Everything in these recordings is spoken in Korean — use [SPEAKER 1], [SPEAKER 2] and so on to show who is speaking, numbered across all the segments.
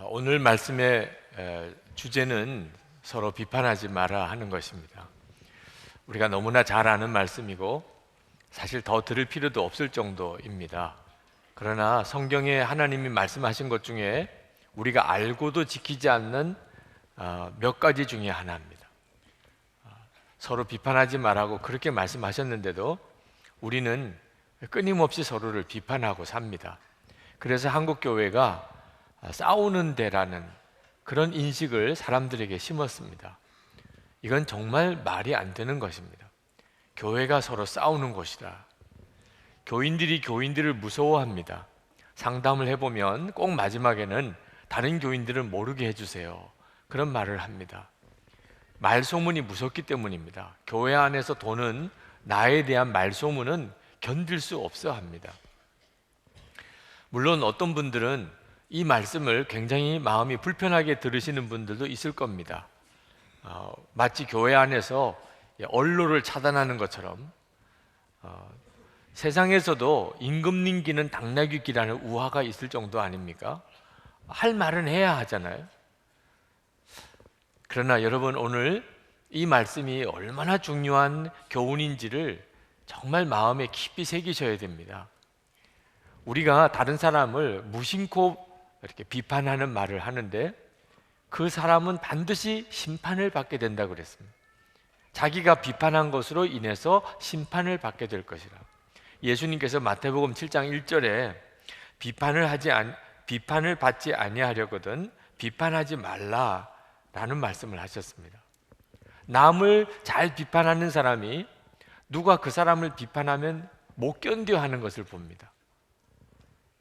[SPEAKER 1] 오늘 말씀의 주제는 서로 비판하지 마라 하는 것입니다. 우리가 너무나 잘 아는 말씀이고 사실 더 들을 필요도 없을 정도입니다. 그러나 성경에 하나님이 말씀하신 것 중에 우리가 알고도 지키지 않는 몇 가지 중에 하나입니다. 서로 비판하지 말라고 그렇게 말씀하셨는데도 우리는 끊임없이 서로를 비판하고 삽니다. 그래서 한국교회가 싸우는 데라는 그런 인식을 사람들에게 심었습니다. 이건 정말 말이 안 되는 것입니다. 교회가 서로 싸우는 곳이다. 교인들이 교인들을 무서워합니다. 상담을 해보면 꼭 마지막에는 다른 교인들은 모르게 해주세요, 그런 말을 합니다. 말소문이 무섭기 때문입니다. 교회 안에서 도는 나에 대한 말소문은 견딜 수 없어 합니다. 물론 어떤 분들은 이 말씀을 굉장히 마음이 불편하게 들으시는 분들도 있을 겁니다. 마치 교회 안에서 언로를 차단하는 것처럼 세상에서도 임금님 귀는 당나귀 귀라는 우화가 있을 정도 아닙니까? 할 말은 해야 하잖아요. 그러나 여러분, 오늘 이 말씀이 얼마나 중요한 교훈인지를 정말 마음에 깊이 새기셔야 됩니다. 우리가 다른 사람을 무심코 이렇게 비판하는 말을 하는데 그 사람은 반드시 심판을 받게 된다고 그랬습니다. 자기가 비판한 것으로 인해서 심판을 받게 될 것이라. 예수님께서 마태복음 7장 1절에 비판을 받지 아니하려거든 비판하지 말라라는 말씀을 하셨습니다. 남을 잘 비판하는 사람이 누가 그 사람을 비판하면 못 견뎌 하는 것을 봅니다.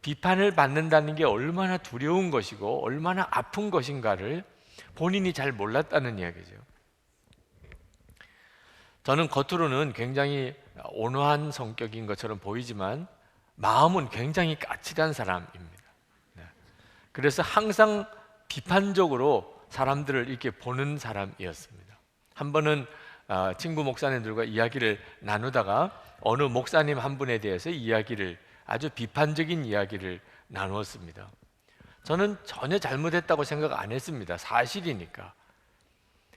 [SPEAKER 1] 비판을 받는다는 게 얼마나 두려운 것이고 얼마나 아픈 것인가를 본인이 잘 몰랐다는 이야기죠. 저는 겉으로는 굉장히 온화한 성격인 것처럼 보이지만 마음은 굉장히 까칠한 사람입니다. 그래서 항상 비판적으로 사람들을 이렇게 보는 사람이었습니다. 한 번은 친구 목사님들과 이야기를 나누다가 어느 목사님 한 분에 대해서 아주 비판적인 이야기를 나누었습니다. 저는 전혀 잘못했다고 생각 안 했습니다. 사실이니까.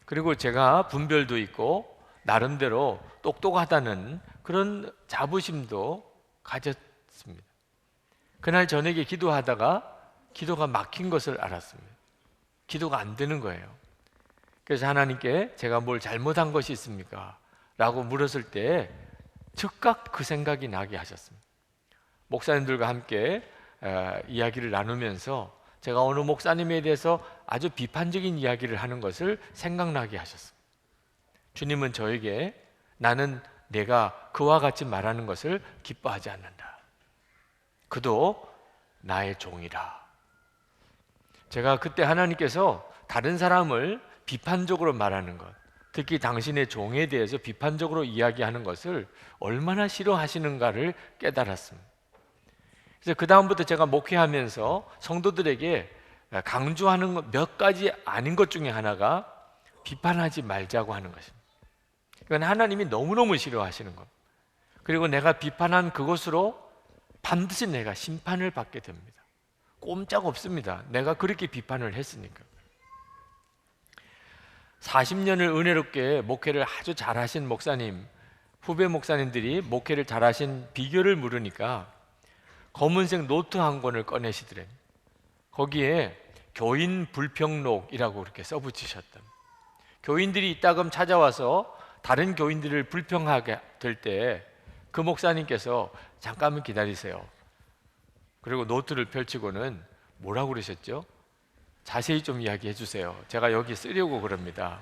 [SPEAKER 1] 그리고 제가 분별도 있고 나름대로 똑똑하다는 그런 자부심도 가졌습니다. 그날 저녁에 기도하다가 기도가 막힌 것을 알았습니다. 기도가 안 되는 거예요. 그래서 하나님께 제가 뭘 잘못한 것이 있습니까? 라고 물었을 때 즉각 그 생각이 나게 하셨습니다. 목사님들과 함께 이야기를 나누면서 제가 어느 목사님에 대해서 아주 비판적인 이야기를 하는 것을 생각나게 하셨습니다. 주님은 저에게 나는 내가 그와 같이 말하는 것을 기뻐하지 않는다. 그도 나의 종이라. 제가 그때 하나님께서 다른 사람을 비판적으로 말하는 것, 특히 당신의 종에 대해서 비판적으로 이야기하는 것을 얼마나 싫어하시는가를 깨달았습니다. 그래서 그 다음부터 제가 목회하면서 성도들에게 강조하는 몇 가지 아닌 것 중에 하나가 비판하지 말자고 하는 것입니다. 이건 하나님이 너무너무 싫어하시는 것. 그리고 내가 비판한 그것으로 반드시 내가 심판을 받게 됩니다. 꼼짝 없습니다. 내가 그렇게 비판을 했으니까. 40년을 은혜롭게 목회를 아주 잘하신 목사님, 후배 목사님들이 목회를 잘하신 비결을 물으니까 검은색 노트 한 권을 꺼내시더래요. 거기에 교인 불평록이라고 그렇게 써붙이셨던, 교인들이 이따금 찾아와서 다른 교인들을 불평하게 될 때 그 목사님께서 잠깐만 기다리세요. 그리고 노트를 펼치고는 뭐라고 그러셨죠? 자세히 좀 이야기해 주세요. 제가 여기 쓰려고 그럽니다.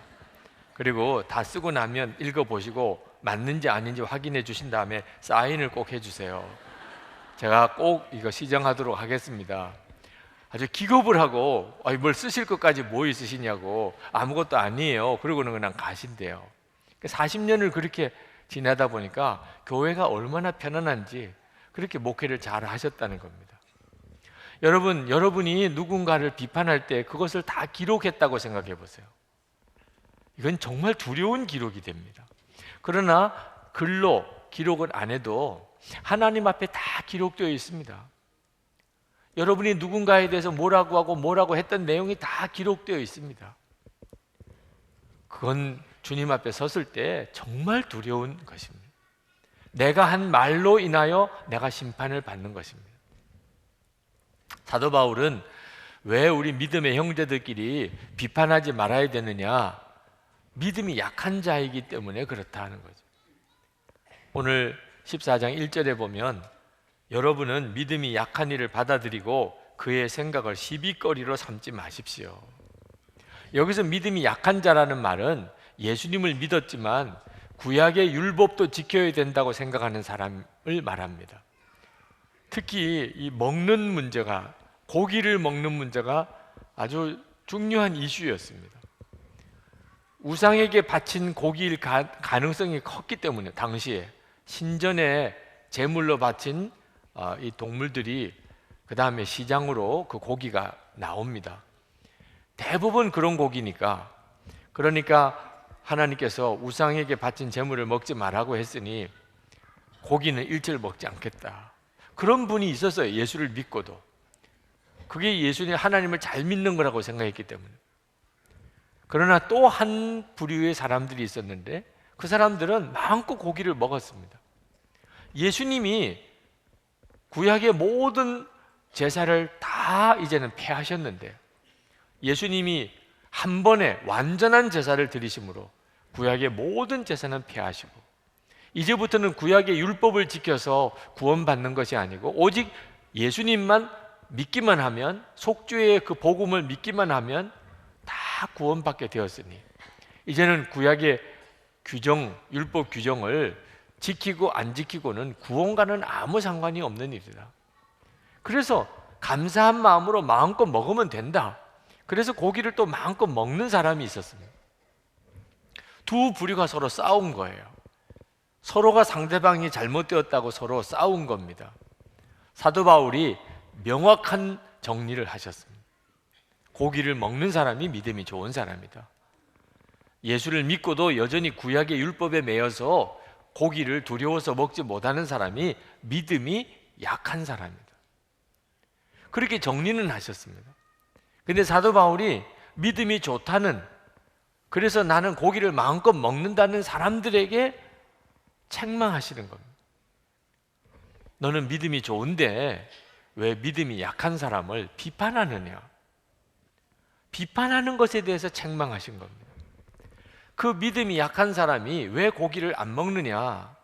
[SPEAKER 1] 그리고 다 쓰고 나면 읽어보시고 맞는지 아닌지 확인해 주신 다음에 사인을 꼭 해주세요. 제가 꼭 이거 시정하도록 하겠습니다. 아주 기겁을 하고 뭘 쓰실 것까지 뭐 있으시냐고. 아무것도 아니에요. 그러고는 그냥 가신대요. 40년을 그렇게 지나다 보니까 교회가 얼마나 편안한지 그렇게 목회를 잘 하셨다는 겁니다. 여러분이 누군가를 비판할 때 그것을 다 기록했다고 생각해 보세요. 이건 정말 두려운 기록이 됩니다. 그러나 글로 기록을 안 해도 하나님 앞에 다 기록되어 있습니다. 여러분이 누군가에 대해서 뭐라고 하고 뭐라고 했던 내용이 다 기록되어 있습니다. 그건 주님 앞에 섰을 때 정말 두려운 것입니다. 내가 한 말로 인하여 내가 심판을 받는 것입니다. 사도 바울은 왜 우리 믿음의 형제들끼리 비판하지 말아야 되느냐? 믿음이 약한 자이기 때문에 그렇다 하는 거죠. 오늘 14장 1절에 보면 여러분은 믿음이 약한 이를 받아들이고 그의 생각을 시비거리로 삼지 마십시오. 여기서 믿음이 약한 자라는 말은 예수님을 믿었지만 구약의 율법도 지켜야 된다고 생각하는 사람을 말합니다. 특히 이 먹는 문제가, 고기를 먹는 문제가 아주 중요한 이슈였습니다. 우상에게 바친 고기일 가능성이 컸기 때문에 당시에 신전에 제물로 바친 이 동물들이 그 다음에 시장으로 그 고기가 나옵니다. 대부분 그런 고기니까, 그러니까 하나님께서 우상에게 바친 제물을 먹지 말라고 했으니 고기는 일절 먹지 않겠다. 그런 분이 있었어요. 예수를 믿고도. 그게 예수님 하나님을 잘 믿는 거라고 생각했기 때문에. 그러나 또 한 부류의 사람들이 있었는데 그 사람들은 마음껏 고기를 먹었습니다. 예수님이 구약의 모든 제사를 다 이제는 폐하셨는데 예수님이 한 번에 완전한 제사를 드리심으로 구약의 모든 제사는 폐하시고 이제부터는 구약의 율법을 지켜서 구원받는 것이 아니고 오직 예수님만 믿기만 하면, 속죄의 그 복음을 믿기만 하면 다 구원받게 되었으니 이제는 구약의 규정, 율법 규정을 지키고 안 지키고는 구원과는 아무 상관이 없는 일이다. 그래서 감사한 마음으로 마음껏 먹으면 된다. 그래서 고기를 또 마음껏 먹는 사람이 있었습니다. 두 부류가 서로 싸운 거예요. 서로가 상대방이 잘못되었다고 서로 싸운 겁니다. 사도 바울이 명확한 정리를 하셨습니다. 고기를 먹는 사람이 믿음이 좋은 사람이다. 예수를 믿고도 여전히 구약의 율법에 매여서 고기를 두려워서 먹지 못하는 사람이 믿음이 약한 사람이다. 그렇게 정리는 하셨습니다. 근데 사도 바울이 믿음이 좋다는, 그래서 나는 고기를 마음껏 먹는다는 사람들에게 책망하시는 겁니다. 너는 믿음이 좋은데 왜 믿음이 약한 사람을 비판하느냐? 비판하는 것에 대해서 책망하신 겁니다. 그 믿음이 약한 사람이 왜 고기를 안 먹느냐?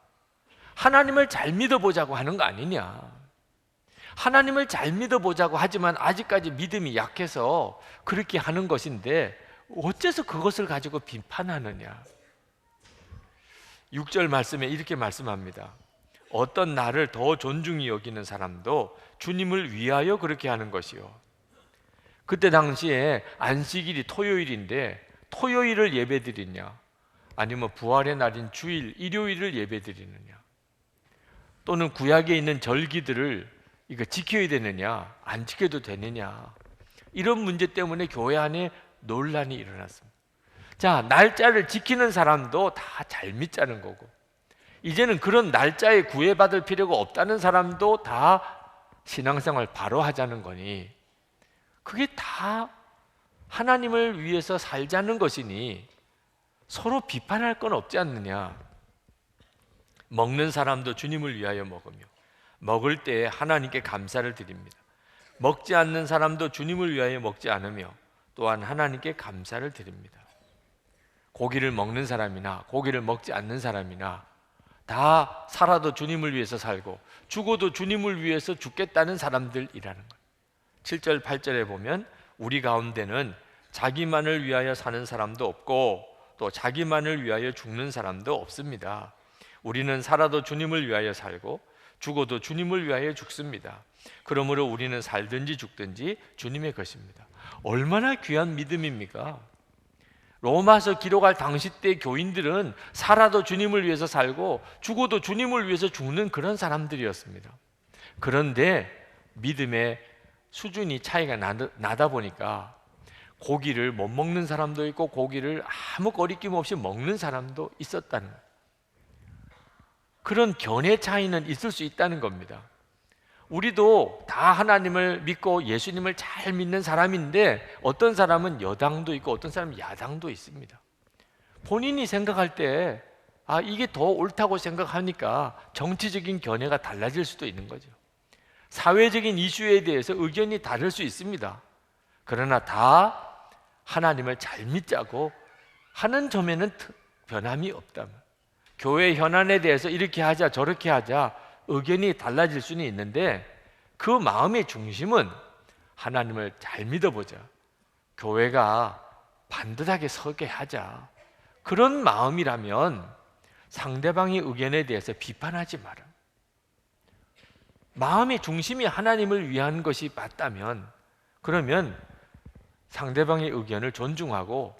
[SPEAKER 1] 하나님을 잘 믿어보자고 하는 거 아니냐? 하나님을 잘 믿어보자고 하지만 아직까지 믿음이 약해서 그렇게 하는 것인데 어째서 그것을 가지고 비판하느냐? 6절 말씀에 이렇게 말씀합니다. 어떤 나를 더 존중히 여기는 사람도 주님을 위하여 그렇게 하는 것이요. 그때 당시에 안식일이 토요일인데 토요일을 예배드리냐, 아니면 부활의 날인 주일, 일요일을 예배드리느냐, 또는 구약에 있는 절기들을 이거 지켜야 되느냐, 안 지켜도 되느냐, 이런 문제 때문에 교회 안에 논란이 일어났습니다. 자, 날짜를 지키는 사람도 다 잘 믿자는 거고, 이제는 그런 날짜에 구애받을 필요가 없다는 사람도 다 신앙생활 바로 하자는 거니, 그게 다 하나님을 위해서 살자는 것이니 서로 비판할 건 없지 않느냐. 먹는 사람도 주님을 위하여 먹으며 먹을 때에 하나님께 감사를 드립니다. 먹지 않는 사람도 주님을 위하여 먹지 않으며 또한 하나님께 감사를 드립니다. 고기를 먹는 사람이나 고기를 먹지 않는 사람이나 다 살아도 주님을 위해서 살고 죽어도 주님을 위해서 죽겠다는 사람들이라는 거예요. 7절 8절에 보면 우리 가운데는 자기만을 위하여 사는 사람도 없고 또 자기만을 위하여 죽는 사람도 없습니다. 우리는 살아도 주님을 위하여 살고 죽어도 주님을 위하여 죽습니다. 그러므로 우리는 살든지 죽든지 주님의 것입니다. 얼마나 귀한 믿음입니까? 로마서 기록할 당시 때 교인들은 살아도 주님을 위해서 살고 죽어도 주님을 위해서 죽는 그런 사람들이었습니다. 그런데 믿음의 수준이 차이가 나다 보니까 고기를 못 먹는 사람도 있고 고기를 아무 거리낌 없이 먹는 사람도 있었다는 거예요. 그런 견해 차이는 있을 수 있다는 겁니다. 우리도 다 하나님을 믿고 예수님을 잘 믿는 사람인데 어떤 사람은 여당도 있고 어떤 사람은 야당도 있습니다. 본인이 생각할 때 이게 더 옳다고 생각하니까 정치적인 견해가 달라질 수도 있는 거죠. 사회적인 이슈에 대해서 의견이 다를 수 있습니다. 그러나 다 하나님을 잘 믿자고 하는 점에는 변함이 없다면, 교회 현안에 대해서 이렇게 하자 저렇게 하자 의견이 달라질 수는 있는데 그 마음의 중심은 하나님을 잘 믿어보자, 교회가 반듯하게 서게 하자, 그런 마음이라면 상대방의 의견에 대해서 비판하지 마라. 마음의 중심이 하나님을 위한 것이 맞다면 그러면 상대방의 의견을 존중하고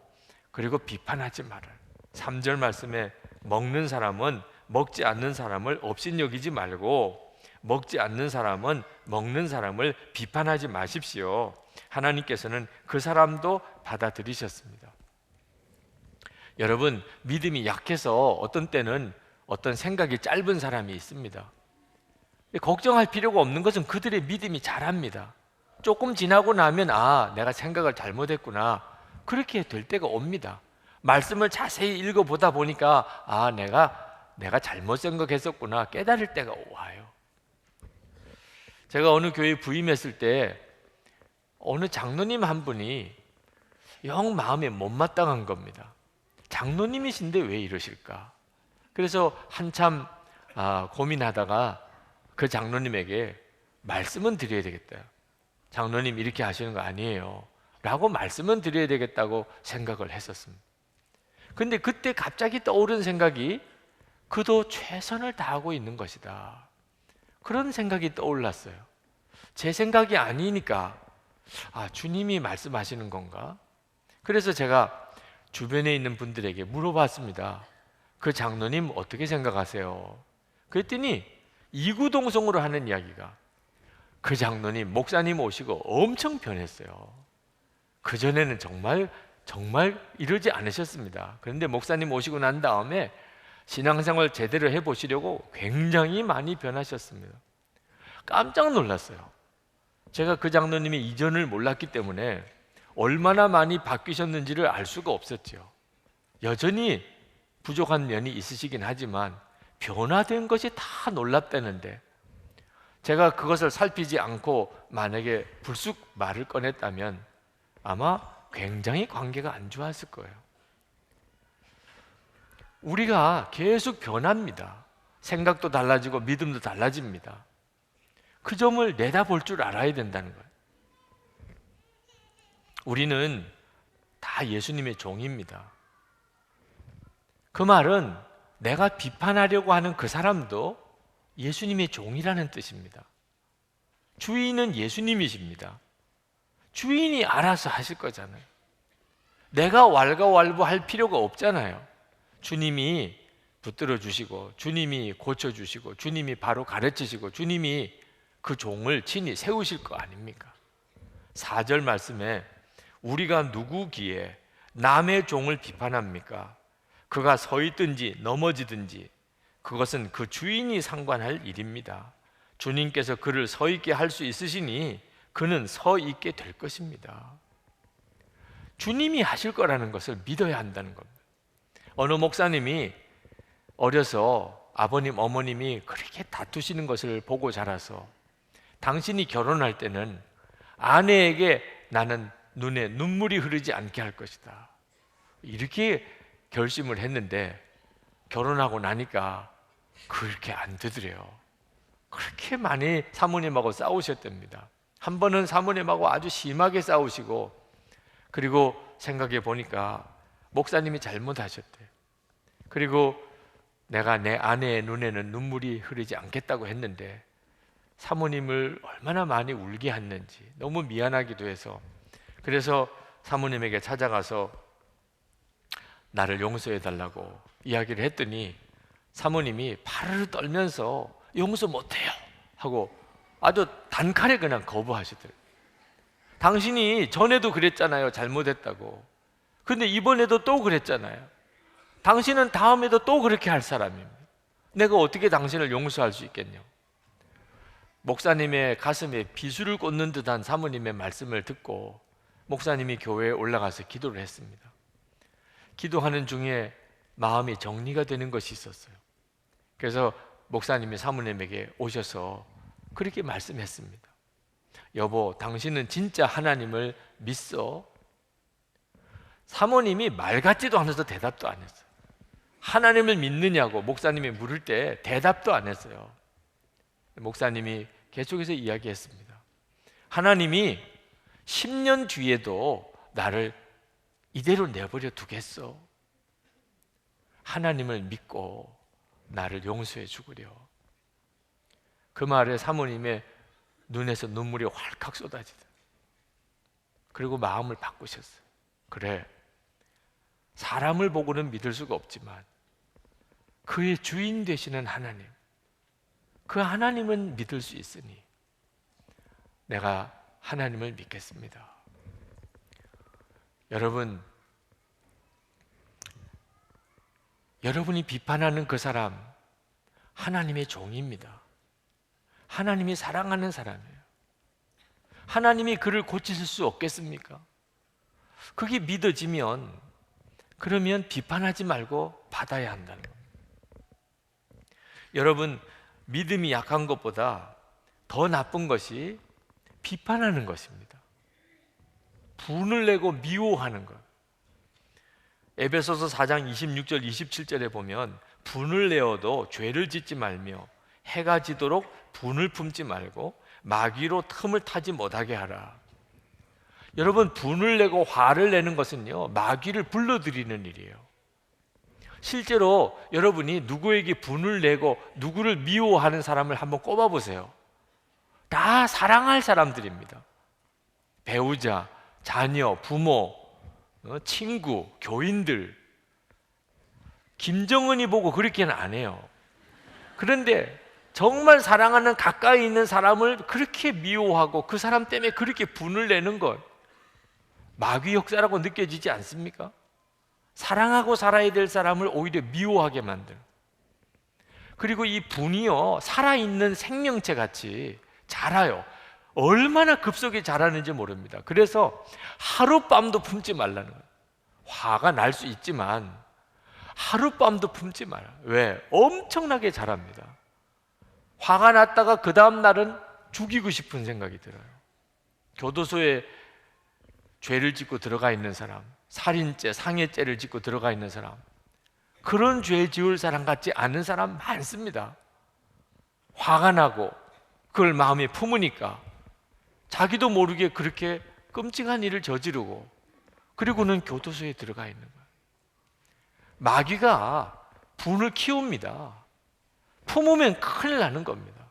[SPEAKER 1] 그리고 비판하지 마라. 3절 말씀에 먹는 사람은 먹지 않는 사람을 업신여기지 말고 먹지 않는 사람은 먹는 사람을 비판하지 마십시오. 하나님께서는 그 사람도 받아들이셨습니다. 여러분, 믿음이 약해서 어떤 때는 어떤 생각이 짧은 사람이 있습니다. 걱정할 필요가 없는 것은 그들의 믿음이 자랍니다. 조금 지나고 나면 내가 생각을 잘못했구나, 그렇게 될 때가 옵니다. 말씀을 자세히 읽어보다 보니까 내가 잘못 생각했었구나 깨달을 때가 와요. 제가 어느 교회에 부임했을 때 어느 장로님 한 분이 영 마음에 못마땅한 겁니다. 장로님이신데 왜 이러실까? 그래서 한참 고민하다가 그 장로님에게 말씀은 드려야 되겠다, 장로님 이렇게 하시는 거 아니에요 라고 말씀은 드려야 되겠다고 생각을 했었습니다. 근데 그때 갑자기 떠오른 생각이 그도 최선을 다하고 있는 것이다, 그런 생각이 떠올랐어요. 제 생각이 아니니까 주님이 말씀하시는 건가? 그래서 제가 주변에 있는 분들에게 물어봤습니다. 그 장로님 어떻게 생각하세요? 그랬더니 이구동성으로 하는 이야기가, 그 장로님 목사님 오시고 엄청 변했어요. 그전에는 정말 이러지 않으셨습니다. 그런데 목사님 오시고 난 다음에 신앙생활 제대로 해보시려고 굉장히 많이 변하셨습니다. 깜짝 놀랐어요. 제가 그 장로님의 이전을 몰랐기 때문에 얼마나 많이 바뀌셨는지를 알 수가 없었죠. 여전히 부족한 면이 있으시긴 하지만 변화된 것이 다 놀랍다는데 제가 그것을 살피지 않고 만약에 불쑥 말을 꺼냈다면 아마 굉장히 관계가 안 좋았을 거예요. 우리가 계속 변합니다. 생각도 달라지고 믿음도 달라집니다. 그 점을 내다볼 줄 알아야 된다는 거예요. 우리는 다 예수님의 종입니다. 그 말은 내가 비판하려고 하는 그 사람도 예수님의 종이라는 뜻입니다. 주인은 예수님이십니다. 주인이 알아서 하실 거잖아요. 내가 왈가왈부할 필요가 없잖아요. 주님이 붙들어 주시고 주님이 고쳐주시고 주님이 바로 가르치시고 주님이 그 종을 친히 세우실 거 아닙니까? 4절 말씀에 우리가 누구기에 남의 종을 비판합니까? 그가 서 있든지 넘어지든지 그것은 그 주인이 상관할 일입니다. 주님께서 그를 서 있게 할 수 있으시니 그는 서 있게 될 것입니다. 주님이 하실 거라는 것을 믿어야 한다는 겁니다. 어느 목사님이 어려서 아버님 어머님이 그렇게 다투시는 것을 보고 자라서 당신이 결혼할 때는 아내에게 나는 눈에 눈물이 흐르지 않게 할 것이다, 이렇게 결심을 했는데 결혼하고 나니까 그렇게 안 되더래요. 그렇게 많이 사모님하고 싸우셨답니다. 한 번은 사모님하고 아주 심하게 싸우시고, 그리고 생각해 보니까 목사님이 잘못하셨대요. 그리고 내가 내 아내의 눈에는 눈물이 흐르지 않겠다고 했는데 사모님을 얼마나 많이 울게 했는지 너무 미안하기도 해서, 그래서 사모님에게 찾아가서 나를 용서해 달라고 이야기를 했더니 사모님이 파르르 떨면서 용서 못해요 하고 아주 단칼에 그냥 거부하시더래요. 당신이 전에도 그랬잖아요, 잘못했다고. 근데 이번에도 또 그랬잖아요. 당신은 다음에도 또 그렇게 할 사람입니다. 내가 어떻게 당신을 용서할 수 있겠냐. 목사님의 가슴에 비수를 꽂는 듯한 사모님의 말씀을 듣고 목사님이 교회에 올라가서 기도를 했습니다. 기도하는 중에 마음이 정리가 되는 것이 있었어요. 그래서 목사님이 사모님에게 오셔서 그렇게 말씀했습니다. 여보, 당신은 진짜 하나님을 믿어? 사모님이 말 같지도 않아서 대답도 안 했어요. 하나님을 믿느냐고 목사님이 물을 때 대답도 안 했어요. 목사님이 계속해서 이야기했습니다. 하나님이 10년 뒤에도 나를 이대로 내버려 두겠어? 하나님을 믿고 나를 용서해 주구려. 그 말에 사모님의 눈에서 눈물이 활칵 쏟아지더라고요. 그리고 마음을 바꾸셨어요. 그래, 사람을 보고는 믿을 수가 없지만 그의 주인 되시는 하나님, 그 하나님은 믿을 수 있으니 내가 하나님을 믿겠습니다. 여러분이 비판하는 그 사람 하나님의 종입니다. 하나님이 사랑하는 사람이에요. 하나님이 그를 고치실 수 없겠습니까? 그게 믿어지면 그러면 비판하지 말고 받아야 한다는 겁니다. 여러분, 믿음이 약한 것보다 더 나쁜 것이 비판하는 것입니다. 분을 내고 미워하는 것. 에베소서 4장 26절 27절에 보면 분을 내어도 죄를 짓지 말며 해가 지도록 분을 품지 말고 마귀로 틈을 타지 못하게 하라. 여러분, 분을 내고 화를 내는 것은요, 마귀를 불러들이는 일이에요. 실제로 여러분이 누구에게 분을 내고 누구를 미워하는 사람을 한번 꼽아보세요. 다 사랑할 사람들입니다. 배우자, 자녀, 부모, 친구, 교인들. 김정은이 보고 그렇게는 안 해요. 그런데 정말 사랑하는 가까이 있는 사람을 그렇게 미워하고 그 사람 때문에 그렇게 분을 내는 것, 마귀 역사라고 느껴지지 않습니까? 사랑하고 살아야 될 사람을 오히려 미워하게 만드는. 그리고 이 분이요, 살아있는 생명체 같이 자라요. 얼마나 급속히 자라는지 모릅니다. 그래서 하룻밤도 품지 말라는 거예요. 화가 날 수 있지만 하룻밤도 품지 마라. 왜? 엄청나게 자랍니다. 화가 났다가 그 다음 날은 죽이고 싶은 생각이 들어요. 교도소에 죄를 짓고 들어가 있는 사람, 살인죄, 상해죄를 짓고 들어가 있는 사람, 그런 죄 지을 사람 같지 않은 사람 많습니다. 화가 나고 그걸 마음에 품으니까 자기도 모르게 그렇게 끔찍한 일을 저지르고 그리고는 교도소에 들어가 있는 거예요. 마귀가 분을 키웁니다. 품으면 큰일 나는 겁니다.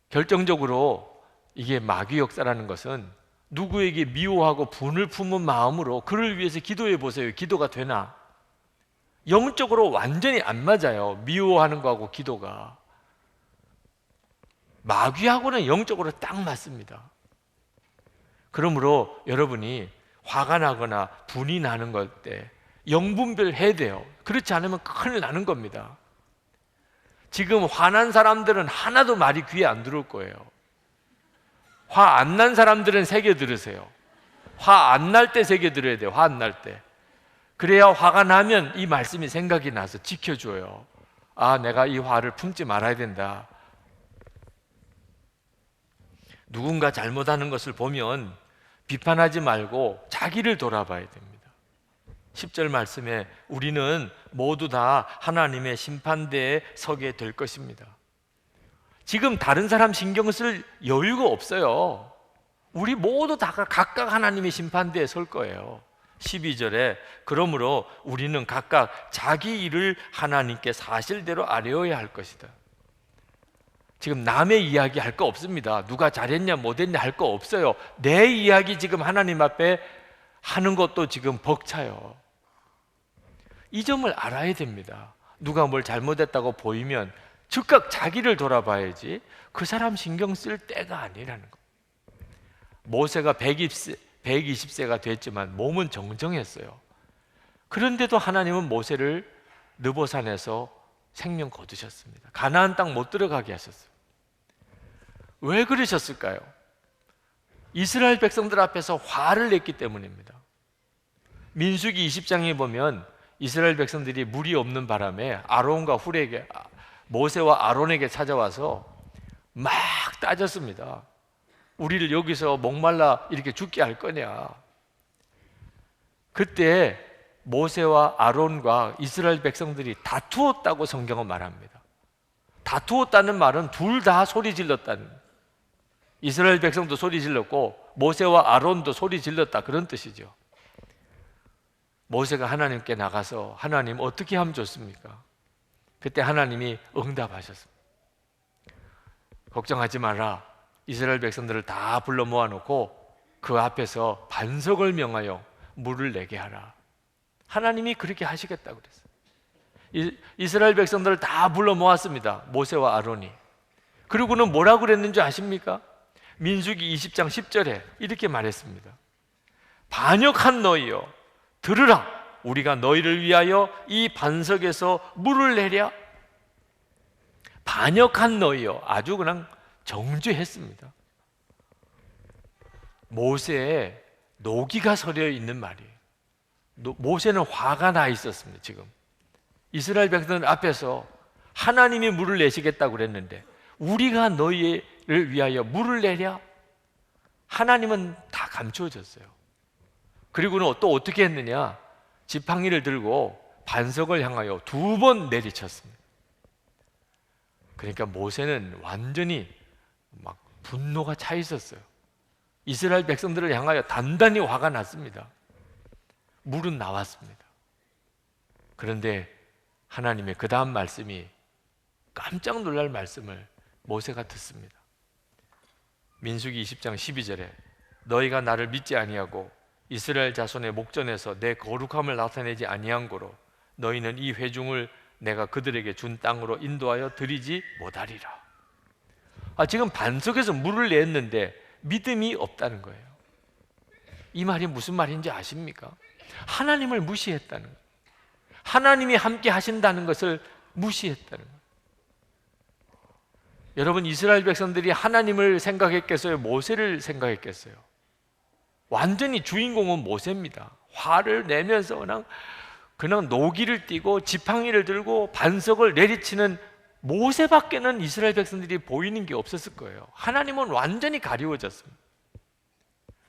[SPEAKER 1] 결정적으로 이게 마귀 역사라는 것은 누구에게 미워하고 분을 품은 마음으로 그를 위해서 기도해 보세요. 기도가 되나? 영적으로 완전히 안 맞아요. 미워하는 거하고 기도가. 마귀하고는 영적으로 딱 맞습니다. 그러므로 여러분이 화가 나거나 분이 나는 것 때 영분별 해야 돼요. 그렇지 않으면 큰일 나는 겁니다. 지금 화난 사람들은 하나도 말이 귀에 안 들어올 거예요. 화 안 난 사람들은 새겨 들으세요. 화 안 날 때 새겨 들어야 돼요. 화 안 날 때. 그래야 화가 나면 이 말씀이 생각이 나서 지켜줘요. 아, 내가 이 화를 품지 말아야 된다. 누군가 잘못하는 것을 보면 비판하지 말고 자기를 돌아봐야 됩니다. 10절 말씀에 우리는 모두 다 하나님의 심판대에 서게 될 것입니다. 지금 다른 사람 신경 쓸 여유가 없어요. 우리 모두 다 각각 하나님의 심판대에 설 거예요. 12절에 그러므로 우리는 각각 자기 일을 하나님께 사실대로 아뢰어야 할 것이다. 지금 남의 이야기 할 거 없습니다. 누가 잘했냐 못했냐 할 거 없어요. 내 이야기 지금 하나님 앞에 하는 것도 지금 벅차요. 이 점을 알아야 됩니다. 누가 뭘 잘못했다고 보이면 즉각 자기를 돌아봐야지 그 사람 신경 쓸 때가 아니라는 거. 모세가 120세가 됐지만 몸은 정정했어요. 그런데도 하나님은 모세를 느보산에서 생명 거두셨습니다. 가나안 땅 못 들어가게 하셨어요. 왜 그러셨을까요? 이스라엘 백성들 앞에서 화를 냈기 때문입니다. 민수기 20장에 보면 이스라엘 백성들이 물이 없는 바람에 아론과 훌에게, 모세와 아론에게 찾아와서 막 따졌습니다. 우리를 여기서 목말라 이렇게 죽게 할 거냐. 그때 모세와 아론과 이스라엘 백성들이 다투었다고 성경은 말합니다. 다투었다는 말은 둘 다 소리 질렀다는, 이스라엘 백성도 소리 질렀고 모세와 아론도 소리 질렀다, 그런 뜻이죠. 모세가 하나님께 나가서 하나님 어떻게 하면 좋습니까? 그때 하나님이 응답하셨습니다. 걱정하지 마라. 이스라엘 백성들을 다 불러 모아놓고 그 앞에서 반석을 명하여 물을 내게 하라. 하나님이 그렇게 하시겠다고 그랬어요. 이스라엘 백성들을 다 불러 모았습니다. 모세와 아론이. 그리고는 뭐라고 그랬는지 아십니까? 민수기 20장 10절에 이렇게 말했습니다. 반역한 너희여, 들으라. 우리가 너희를 위하여 이 반석에서 물을 내랴. 반역한 너희여, 아주 그냥 정죄했습니다. 모세의 노기가 서려 있는 말이에요. 모세는 화가 나 있었습니다. 지금 이스라엘 백성들 앞에서 하나님이 물을 내시겠다고 그랬는데 우리가 너희를 위하여 물을 내랴? 하나님은 다 감추어졌어요. 그리고는 또 어떻게 했느냐? 지팡이를 들고 반석을 향하여 2번 내리쳤습니다. 그러니까 모세는 완전히 막 분노가 차 있었어요. 이스라엘 백성들을 향하여 단단히 화가 났습니다. 물은 나왔습니다. 그런데 하나님의 그 다음 말씀이 깜짝 놀랄 말씀을 모세가 듣습니다. 민수기 20장 12절에 너희가 나를 믿지 아니하고 이스라엘 자손의 목전에서 내 거룩함을 나타내지 아니한 고로 너희는 이 회중을 내가 그들에게 준 땅으로 인도하여 드리지 못하리라. 지금 반석에서 물을 냈는데 믿음이 없다는 거예요. 이 말이 무슨 말인지 아십니까? 하나님을 무시했다는 거예요. 하나님이 함께 하신다는 것을 무시했다는 거예요. 여러분, 이스라엘 백성들이 하나님을 생각했겠어요? 모세를 생각했겠어요? 완전히 주인공은 모세입니다. 화를 내면서 그냥 노기를 띠고 지팡이를 들고 반석을 내리치는 모세밖에는 이스라엘 백성들이 보이는 게 없었을 거예요. 하나님은 완전히 가리워졌습니다.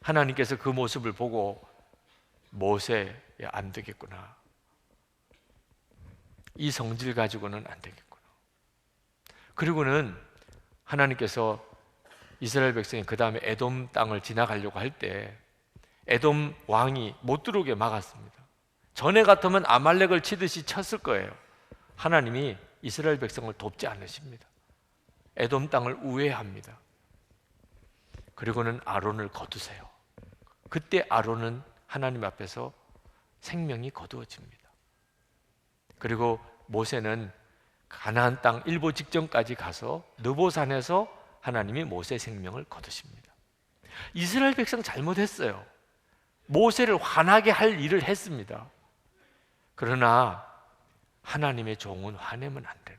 [SPEAKER 1] 하나님께서 그 모습을 보고 모세, 안 되겠구나. 이 성질 가지고는 안 되겠구나. 그리고는 하나님께서 이스라엘 백성이 그 다음에 에돔 땅을 지나가려고 할 때 에돔 왕이 못 들어오게 막았습니다. 전에 같으면 아말렉을 치듯이 쳤을 거예요. 하나님이 이스라엘 백성을 돕지 않으십니다. 에돔 땅을 우회합니다. 그리고는 아론을 거두세요. 그때 아론은 하나님 앞에서 생명이 거두어집니다. 그리고 모세는 가나안 땅 일보 직전까지 가서 느보산에서 하나님이 모세 생명을 거두십니다. 이스라엘 백성 잘못했어요. 모세를 화나게 할 일을 했습니다. 그러나 하나님의 종은 화내면 안 돼요.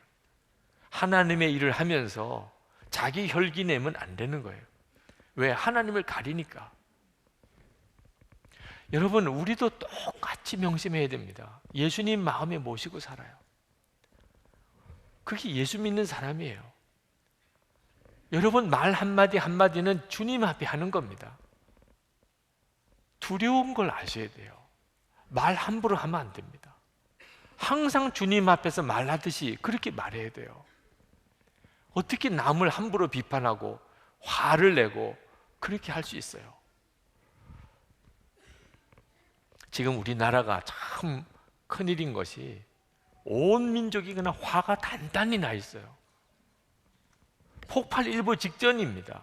[SPEAKER 1] 하나님의 일을 하면서 자기 혈기 내면 안 되는 거예요. 왜? 하나님을 가리니까. 여러분, 우리도 똑같이 명심해야 됩니다. 예수님 마음에 모시고 살아요. 그게 예수 믿는 사람이에요. 여러분, 말 한마디 한마디는 주님 앞에 하는 겁니다. 두려운 걸 아셔야 돼요. 말 함부로 하면 안 됩니다. 항상 주님 앞에서 말하듯이 그렇게 말해야 돼요. 어떻게 남을 함부로 비판하고 화를 내고 그렇게 할 수 있어요? 지금 우리나라가 참 큰일인 것이 온 민족이 그냥 화가 단단히 나 있어요. 폭발 일보 직전입니다.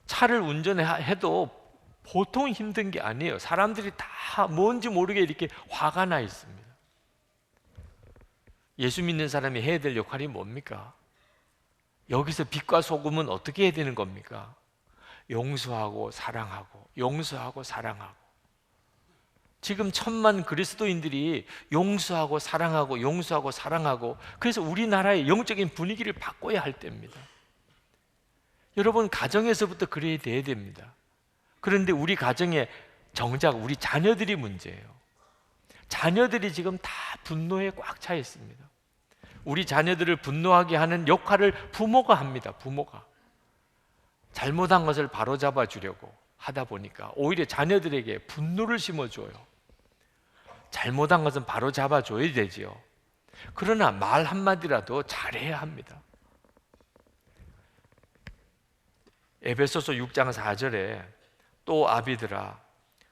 [SPEAKER 1] 차를 운전해도 보통 힘든 게 아니에요. 사람들이 다 뭔지 모르게 이렇게 화가 나 있습니다. 예수 믿는 사람이 해야 될 역할이 뭡니까? 여기서 빛과 소금은 어떻게 해야 되는 겁니까? 용서하고 사랑하고, 용서하고 사랑하고. 지금 1000만 그리스도인들이 용서하고 사랑하고 용서하고 사랑하고, 용서하고 사랑하고. 용서하고 사랑하고, 용서하고 사랑하고. 지금 1000만 그리스도인들이 용서하고 사랑하고 용서하고 사랑하고. 그래서 우리나라의 영적인 분위기를 바꿔야 할 때입니다. 그래서 우리나라의 영적인 분위기를 바꿔야 할 때입니다. 그래서 우리나라의 영적인 분위기를 바꿔야 할 때입니다. 여러분, 가정에서부터 그래야 돼야 됩니다. 그런데 우리 가정에 정작 우리 자녀들이 문제예요. 자녀들이 지금 다 분노에 꽉 차 있습니다. 우리 자녀들을 분노하게 하는 역할을 부모가 합니다. 부모가 잘못한 것을 바로잡아 주려고 하다 보니까 오히려 자녀들에게 분노를 심어줘요. 잘못한 것은 바로잡아 줘야 되지요. 그러나 말 한마디라도 잘해야 합니다. 에베소서 6장 4절에 또 아비들아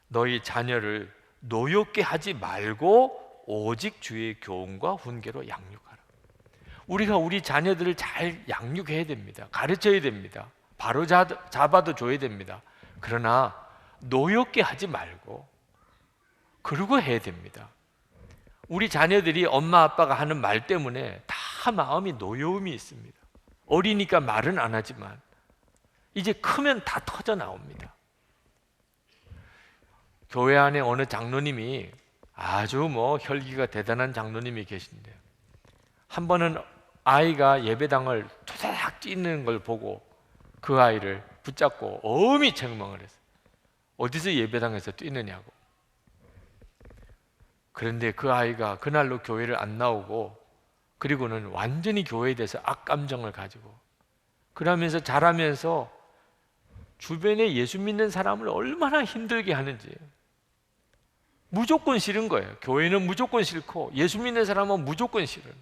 [SPEAKER 1] 너희 자녀를 노엽게 하지 말고 오직 주의 교훈과 훈계로 양육하라. 우리가 우리 자녀들을 잘 양육해야 됩니다. 가르쳐야 됩니다. 바로 잡아도 줘야 됩니다. 그러나 노엽게 하지 말고 그러고 해야 됩니다. 우리 자녀들이 엄마 아빠가 하는 말 때문에 다 마음이 노여움이 있습니다. 어리니까 말은 안 하지만 이제 크면 다 터져 나옵니다. 교회 안에 어느 장로님이 아주 혈기가 대단한 장로님이 계신데요. 한 번은 아이가 예배당을 토닥 뛰는 걸 보고 그 아이를 붙잡고 엄히 책망을 했어요. 어디서 예배당에서 뛰느냐고. 그런데 그 아이가 그날로 교회를 안 나오고 그리고는 완전히 교회에 대해서 악감정을 가지고 그러면서 자라면서 주변에 예수 믿는 사람을 얼마나 힘들게 하는지 무조건 싫은 거예요. 교회는 무조건 싫고 예수 믿는 사람은 무조건 싫은.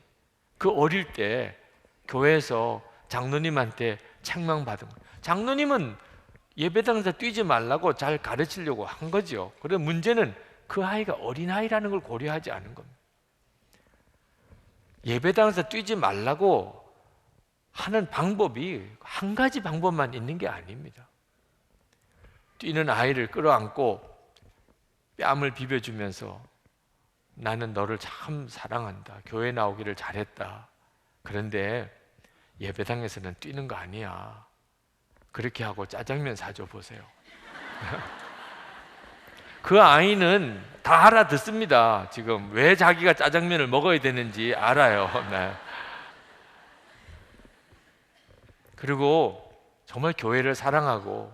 [SPEAKER 1] 그 어릴 때 교회에서 장로님한테 책망받은 거예요. 장로님은 예배당에서 뛰지 말라고 잘 가르치려고 한 거죠. 그런데 문제는 그 아이가 어린아이라는 걸 고려하지 않은 겁니다. 예배당에서 뛰지 말라고 하는 방법이 한 가지 방법만 있는 게 아닙니다. 뛰는 아이를 끌어안고 뺨을 비벼주면서 나는 너를 참 사랑한다. 교회 나오기를 잘했다. 그런데 예배당에서는 뛰는 거 아니야. 그렇게 하고 짜장면 사줘 보세요. 그 아이는 다 알아듣습니다. 지금 왜 자기가 짜장면을 먹어야 되는지 알아요. 네. 그리고 정말 교회를 사랑하고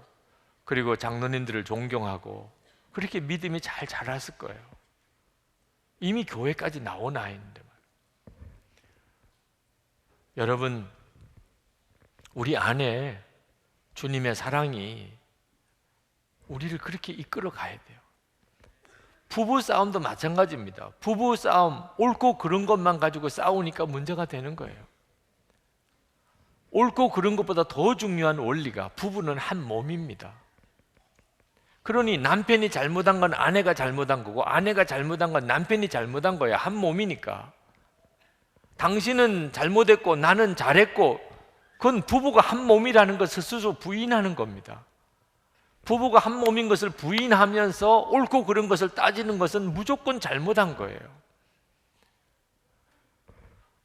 [SPEAKER 1] 그리고 장로님들을 존경하고 그렇게 믿음이 잘 자랐을 거예요. 이미 교회까지 나온 아이인데 말이에요. 여러분, 우리 안에 주님의 사랑이 우리를 그렇게 이끌어 가야 돼요. 부부 싸움도 마찬가지입니다. 부부 싸움 옳고 그른 것만 가지고 싸우니까 문제가 되는 거예요. 옳고 그른 것보다 더 중요한 원리가 부부는 한 몸입니다. 그러니 남편이 잘못한 건 아내가 잘못한 거고 아내가 잘못한 건 남편이 잘못한 거야. 한 몸이니까. 당신은 잘못했고 나는 잘했고 그건 부부가 한 몸이라는 것을 스스로 부인하는 겁니다. 부부가 한 몸인 것을 부인하면서 옳고 그른 것을 따지는 것은 무조건 잘못한 거예요.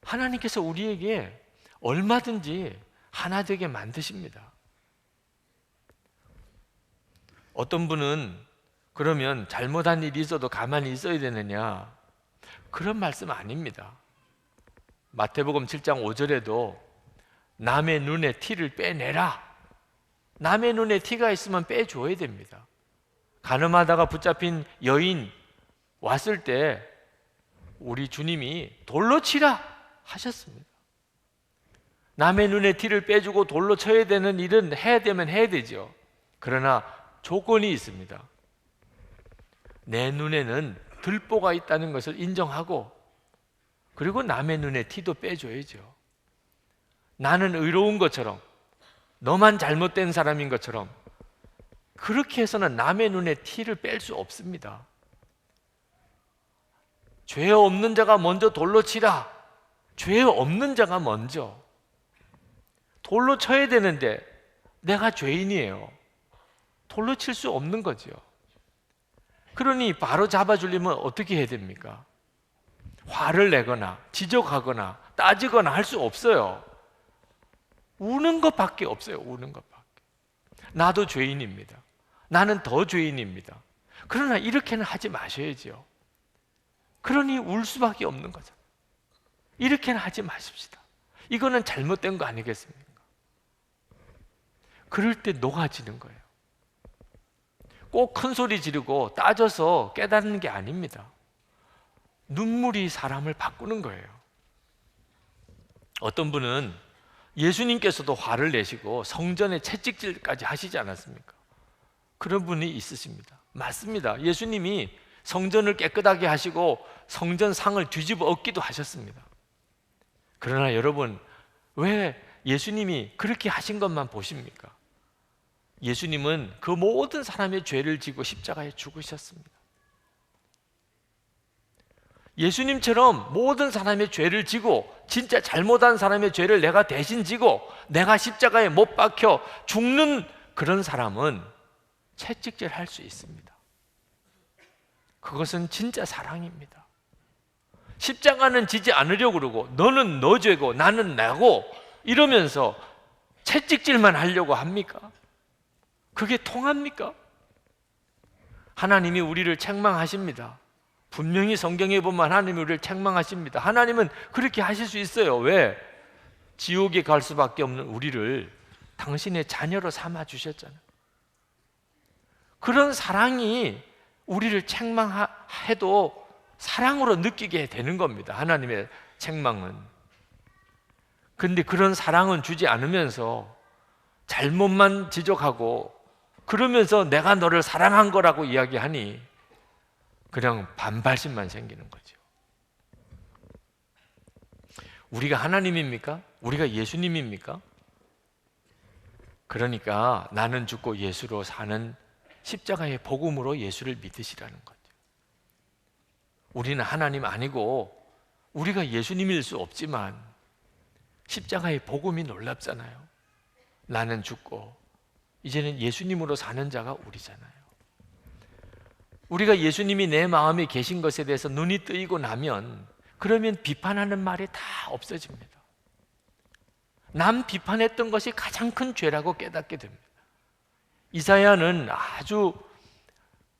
[SPEAKER 1] 하나님께서 우리에게 얼마든지 하나 되게 만드십니다. 어떤 분은 그러면 잘못한 일이 있어도 가만히 있어야 되느냐? 그런 말씀 아닙니다. 마태복음 7장 5절에도 남의 눈에 티를 빼내라. 남의 눈에 티가 있으면 빼줘야 됩니다. 가늠하다가 붙잡힌 여인 왔을 때 우리 주님이 돌로 치라 하셨습니다. 남의 눈에 티를 빼주고 돌로 쳐야 되는 일은 해야 되면 해야 되죠. 그러나 조건이 있습니다. 내 눈에는 들보가 있다는 것을 인정하고 그리고 남의 눈에 티도 빼줘야죠. 나는 의로운 것처럼 너만 잘못된 사람인 것처럼 그렇게 해서는 남의 눈에 티를 뺄 수 없습니다. 죄 없는 자가 먼저 돌로 치라. 죄 없는 자가 먼저. 돌로 쳐야 되는데 내가 죄인이에요. 돌로 칠 수 없는 거죠. 그러니 바로 잡아주려면 어떻게 해야 됩니까? 화를 내거나 지적하거나 따지거나 할 수 없어요. 우는 것밖에 없어요. 우는 것밖에. 나도 죄인입니다. 나는 더 죄인입니다. 그러나 이렇게는 하지 마셔야죠. 그러니 울 수밖에 없는 거죠. 이렇게는 하지 마십시다. 이거는 잘못된 거 아니겠습니까? 그럴 때 녹아지는 거예요. 꼭 큰 소리 지르고 따져서 깨닫는 게 아닙니다. 눈물이 사람을 바꾸는 거예요. 어떤 분은 예수님께서도 화를 내시고 성전에 채찍질까지 하시지 않았습니까? 그런 분이 있으십니다. 맞습니다. 예수님이 성전을 깨끗하게 하시고 성전 상을 뒤집어 엎기도 하셨습니다. 그러나 여러분, 왜 예수님이 그렇게 하신 것만 보십니까? 예수님은 그 모든 사람의 죄를 지고 십자가에 죽으셨습니다. 예수님처럼 모든 사람의 죄를 지고 진짜 잘못한 사람의 죄를 내가 대신 지고 내가 십자가에 못 박혀 죽는 그런 사람은 채찍질 할 수 있습니다. 그것은 진짜 사랑입니다. 십자가는 지지 않으려고 그러고 너는 너 죄고 나는 나고 이러면서 채찍질만 하려고 합니까? 그게 통합니까? 하나님이 우리를 책망하십니다. 분명히 성경에 보면 하나님이 우리를 책망하십니다. 하나님은 그렇게 하실 수 있어요. 왜? 지옥에 갈 수밖에 없는 우리를 당신의 자녀로 삼아 주셨잖아요. 그런 사랑이 우리를 책망해도 사랑으로 느끼게 되는 겁니다. 하나님의 책망은. 근데 그런 사랑은 주지 않으면서 잘못만 지적하고 그러면서 내가 너를 사랑한 거라고 이야기하니 그냥 반발심만 생기는 거죠. 우리가 하나님입니까? 우리가 예수님입니까? 그러니까 나는 죽고 예수로 사는 십자가의 복음으로 예수를 믿으시라는 거죠. 우리는 하나님 아니고 우리가 예수님일 수 없지만 십자가의 복음이 놀랍잖아요. 나는 죽고 이제는 예수님으로 사는 자가 우리잖아요. 우리가 예수님이 내 마음에 계신 것에 대해서 눈이 뜨이고 나면 그러면 비판하는 말이 다 없어집니다. 남 비판했던 것이 가장 큰 죄라고 깨닫게 됩니다. 이사야는 아주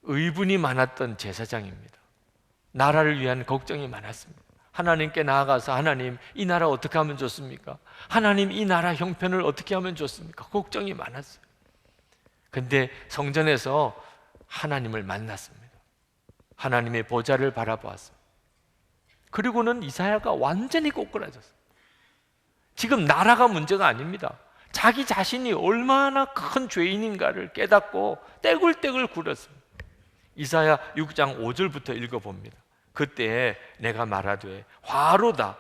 [SPEAKER 1] 의분이 많았던 제사장입니다. 나라를 위한 걱정이 많았습니다. 하나님께 나아가서 하나님 이 나라 어떻게 하면 좋습니까? 하나님 이 나라 형편을 어떻게 하면 좋습니까? 걱정이 많았어요. 근데 성전에서 하나님을 만났습니다. 하나님의 보좌를 바라보았습니다. 그리고는 이사야가 완전히 꼬꾸라졌어요. 지금 나라가 문제가 아닙니다. 자기 자신이 얼마나 큰 죄인인가를 깨닫고 떼굴떼굴 굴었습니다. 이사야 6장 5절부터 읽어봅니다. 그때 내가 말하되 화로다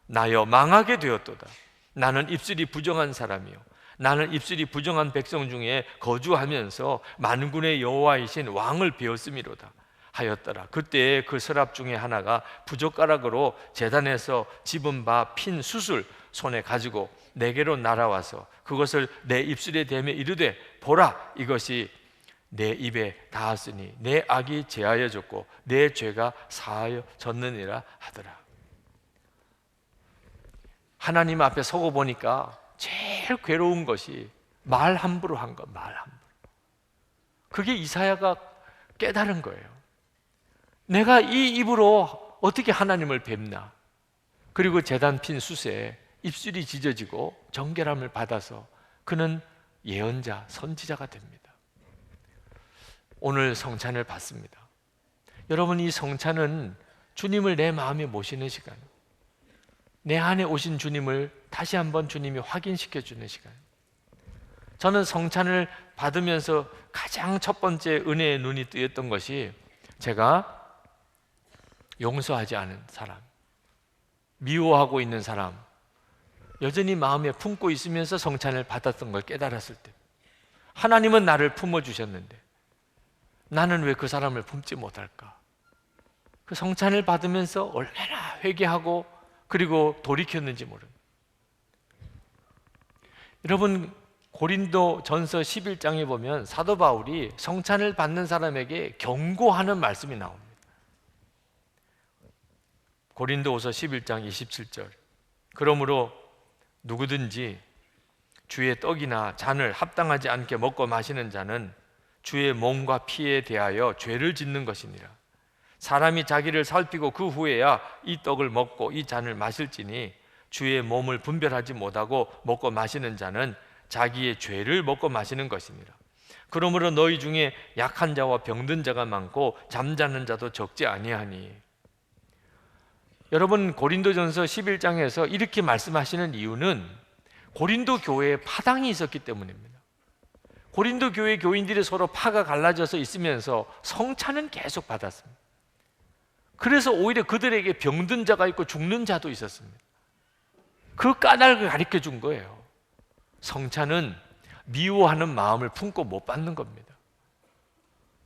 [SPEAKER 1] 나여 망하게 되었도다. 나는 입술이 부정한 사람이요 나는 입술이 부정한 백성 중에 거주하면서 만군의 여호와이신 왕을 배웠음이로다 하였더라. 그때 그 서랍 중에 하나가 부젓가락으로 제단에서 집은 바 핀 숯을 손에 가지고 내게로 날아와서 그것을 내 입술에 대며 이르되 보라 이것이 내 입에 닿았으니 내 악이 제하여졌고 내 죄가 사하여졌느니라 하더라. 하나님 앞에 서고 보니까 제일 괴로운 것이 말 함부로 한 것, 말 함부로. 그게 이사야가 깨달은 거예요. 내가 이 입으로 어떻게 하나님을 뵙나? 그리고 제단 핀 숯에 입술이 찢어지고 정결함을 받아서 그는 예언자, 선지자가 됩니다. 오늘 성찬을 받습니다. 여러분, 이 성찬은 주님을 내 마음에 모시는 시간, 내 안에 오신 주님을 다시 한번 주님이 확인시켜 주는 시간. 저는 성찬을 받으면서 가장 첫 번째 은혜의 눈이 뜨였던 것이 제가 용서하지 않은 사람, 미워하고 있는 사람 여전히 마음에 품고 있으면서 성찬을 받았던 걸 깨달았을 때, 하나님은 나를 품어주셨는데 나는 왜 그 사람을 품지 못할까? 그 성찬을 받으면서 얼마나 회개하고 그리고 돌이켰는지 모릅니다. 여러분, 고린도 전서 11장에 보면 사도 바울이 성찬을 받는 사람에게 경고하는 말씀이 나옵니다. 고린도후서 11장 27절 그러므로 누구든지 주의 떡이나 잔을 합당하지 않게 먹고 마시는 자는 주의 몸과 피에 대하여 죄를 짓는 것이니라. 사람이 자기를 살피고 그 후에야 이 떡을 먹고 이 잔을 마실지니 주의 몸을 분별하지 못하고 먹고 마시는 자는 자기의 죄를 먹고 마시는 것이니라. 그러므로 너희 중에 약한 자와 병든 자가 많고 잠자는 자도 적지 아니하니. 여러분, 고린도전서 11장에서 이렇게 말씀하시는 이유는 고린도 교회에 파당이 있었기 때문입니다. 고린도 교회 교인들이 서로 파가 갈라져서 있으면서 성찬은 계속 받았습니다. 그래서 오히려 그들에게 병든 자가 있고 죽는 자도 있었습니다. 그 까닭을 가르쳐 준 거예요. 성찬은 미워하는 마음을 품고 못 받는 겁니다.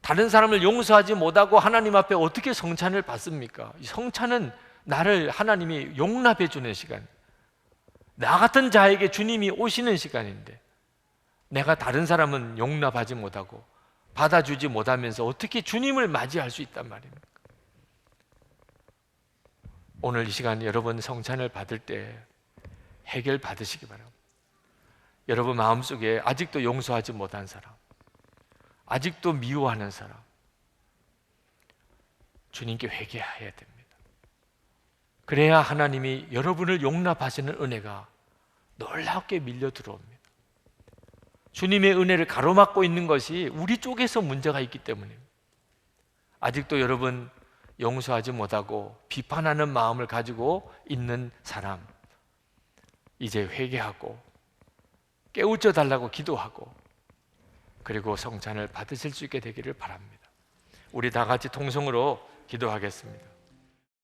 [SPEAKER 1] 다른 사람을 용서하지 못하고 하나님 앞에 어떻게 성찬을 받습니까? 이 성찬은 나를 하나님이 용납해 주는 시간, 나 같은 자에게 주님이 오시는 시간인데 내가 다른 사람은 용납하지 못하고 받아주지 못하면서 어떻게 주님을 맞이할 수 있단 말입니까? 오늘 이 시간 여러분 성찬을 받을 때 해결 받으시기 바랍니다. 여러분 마음속에 아직도 용서하지 못한 사람, 아직도 미워하는 사람, 주님께 회개해야 됩니다. 그래야 하나님이 여러분을 용납하시는 은혜가 놀랍게 밀려 들어옵니다. 주님의 은혜를 가로막고 있는 것이 우리 쪽에서 문제가 있기 때문입니다. 아직도 여러분 용서하지 못하고 비판하는 마음을 가지고 있는 사람, 이제 회개하고 깨우쳐 달라고 기도하고 그리고 성찬을 받으실 수 있게 되기를 바랍니다. 우리 다 같이 통성으로 기도하겠습니다.